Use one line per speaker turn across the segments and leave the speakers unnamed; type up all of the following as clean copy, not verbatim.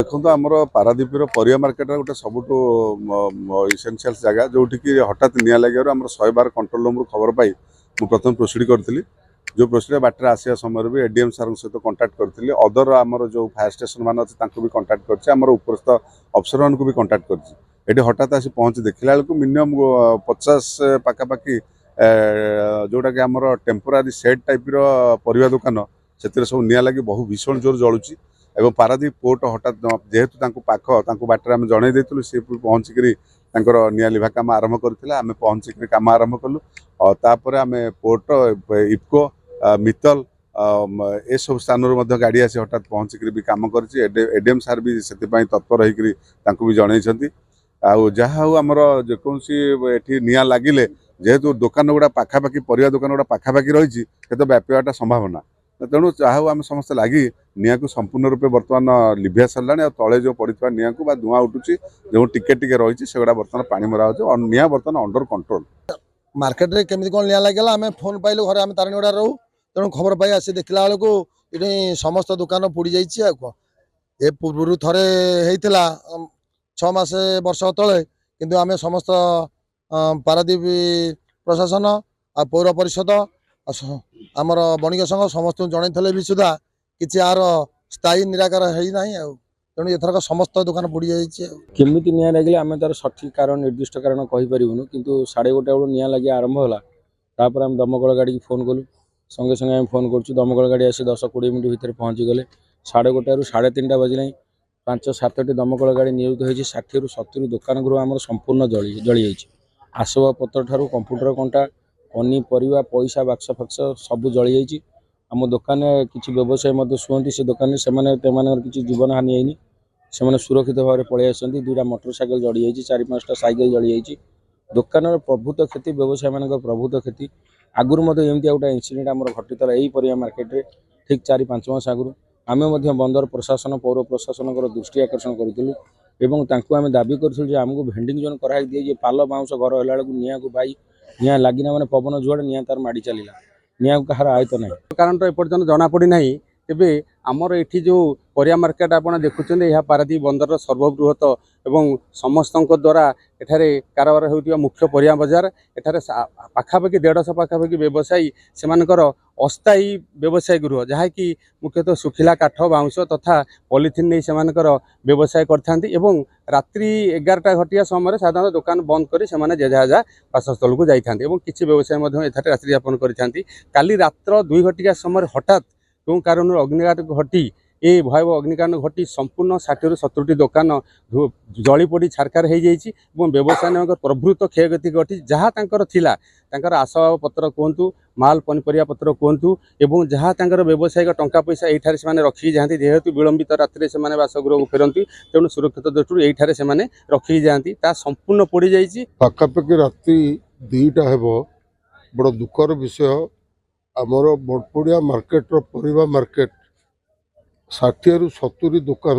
देखो आमर पारादीपर परिया मार्केट गोटे सबुठ इसेनसीआल जगह जोटि हठात निया लगे आम 112 कंट्रोल रूम खबर पाई मुझे प्रथम प्रोसीड करी जो प्रोसीड बाटर आसा समय भी एडीएम सार सहित कंटाक्ट करी अदर आमर जो फायर स्टेशन मान अच्छे भी कंटाक्ट कर उपरस्थ अफसर मानक भी कंटाक्ट कर हठात आसी पहुँची देखला बेलू मिनिमम 50 पाखापाखि जोटा कि आमर टेम्पोरारी सेट टाइप परिया दुकान से सब निया लगी बहु भीषण जोर जलुची एवं पारादीप पोर्ट हठात जेहेतु पाख बाटर आम जन देलु सी पहुँचिक निया लिभा कम आरंभ करते आम पहुँचिक कम आरंभ कलु तापर आम पोर्ट इफको मित्तल ए सब स्थान गाड़ी आसी हठात पहुँचिक भी कम कर एडीएम सार भी से तत्पर होकर भी जनई जहाँ हूँ आमर जेकोसी निया लगिले जेहेतु दुकान गुड़ा पाखापाखि परिया दुकान गुड़ा पाखापाखि रही तो व्यापारटा संभावना तेणु चाहू आम समस्त लगी निया को संपूर्ण रूपे बर्तमान लिभा सारे तले जो पड़ता निया को धूआं उठुची जो टिके टिके रही से बर्तमान पानी मरा हो निया बर्तमान अंडर कंट्रोल
मार्केट रे केमी कौन निया लगे आम फोन पाइलु घर आम तारणीगुड़ा रहू तेणु खबर पाई आसी देखला बेलू ये समस्त दुकान पोड़ी जाइए ए पूर्व थे होता 6 मास वर्ष तले किंतु आम समस्त पारादीप प्रशासन आ पौर परिषद आमर बणिक संघ समस्त जन भी सुधा किसी यार स्थायी निराकार है तेणु एथरक समस्त दुकान पोड़ी
केमी निया लगे आम तार सठिक कारण निर्दिष्ट कारण कहीपरूँ कितु 1:30 बेलू निया लगे आरंभ होगा आम दमकल गाड़ी की फोन कलु संगे संगे आम फोन कर दमकल गाड़ी आसी 10-20 मिनट भितर पहुँची गले 1:30 ରୁ 3:30 बजला 5-7टी दमकल गाड़ी नियोजित होती 60 ରୁ 70 दुकान गृह आम संपूर्ण जली जाइए आसवा पत्र ठार कंप्यूटर कंटा पनीपरिया पैसा बाक्स फाक्स सब जली जाइए आम दुकान किसी व्यवसायी शुंती से दुकान से किसी जीवन हानि होनी से सुरक्षित भाव में पलि आसती 2टा मोटरसाइकेल जली जाइए 4-5टा साइकेल जली जाइए दुकान प्रभुत क्षति व्यवसायी मान प्रभुत क्षति आगुरी एमती गोटे इनसीडेंट आम घटी यही परिया मार्केट रे ठीक 4-5 मास आगु आम बंदर प्रशासन पौर प्रशासन दृष्टि आकर्षण करूँ आम दाबी करूँ आमको भेंडिंग जोन कराई दिए पाल बाउंश घर है निया को बाई निया लगिना मैंने पवन जुआड़े निया तार माड़ी चलला निया कहार आयत ना कारण तो एपर्तन जना पड़ी ना तेबे आमर ये जो परिया मार्केट आप देखुं यह पारादीप बंदर सर्वबृहत एवं समस्त द्वारा एठारे कारोबार होता मुख्य परिया बजार एठारे पाखापाखि 150 पाखापाखि व्यवसायी सेमानकर अस्थायी व्यवसाय गृह जहाँकि मुख्यतः सुखिला काठ बाउंश तथा पॉलिथिन नहीं सेमानकर व्यवसाय करथांती एवं रात्रि 11टा घटिया समय साधारण दुकान बंद कर से जेझा जेझा बासस्थल को जाइथांती एवं किसी व्यवसायी एठारे रात्रि यापन करथांती काली रात्र 2 घटिया समय हठात क्यों कारण अग्निकांड घटी ये भयावह अग्निकांड घटी संपूर्ण 60 ରୁ 70टी दुकान जली पड़ी छारखार हो जाइए व्यवसायी प्रभृत क्षयक्षति घटी जहाँ थिला आसबाब पत्र कहतु माल पनीपरिया पत्र कहतु एवं जहाँ व्यवसायिक टंका पैसा ये रखी जाती जेहेतु विलंबित रात्रि से बासगृह को फेरती तेणु सुरक्षित दृष्टि ये रखी जाती संपूर्ण पोड़ी जाइए
पाखापाखि राति 2टा हेब बड़ दुखर विषय आमर बड़पड़िया मार्केट परिवा मार्केट 60 ରୁ 70 दुकान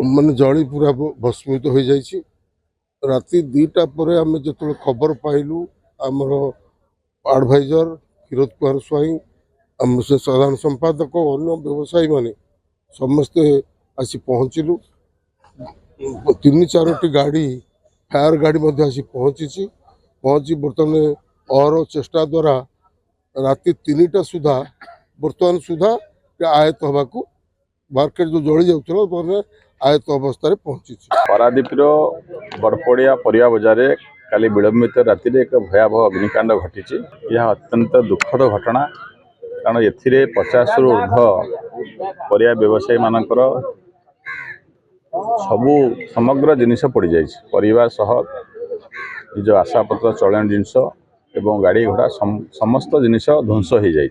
माने जली पूरा भस्मित हो जाइए राति 2टा पर आम जो खबर पाइलु आमर एडवाइजर क्षीरोद कुमार स्वाई आम से साधारण संपादक अन्य व्यवसायी माने समस्ते आसी पहुँचलु 3-4टी गाड़ी फायर गाड़ी आसी पहुँची बर्तमान और चेष्टा द्वारा राति 3टा सुधा बर्तमान सुधा आयत हवा को मार्केट जो जली जाऊला आयत अवस्था पहुंची
पारादीप बड़पड़िया परिया बजार काली विलंबित राति एक भयावह अग्निकांड घटी यह अत्यंत दुखद घटना कारण ए 50 ରୁ ऊर्ध्व परिया व्यवसायी मानकर सबू समग्र जिनिस पड़ जाए परिवार सह निज आशापत्र चलन जिनस एवं गाड़ी घोड़ा समस्त जिनिस ध्वंस हो जाए।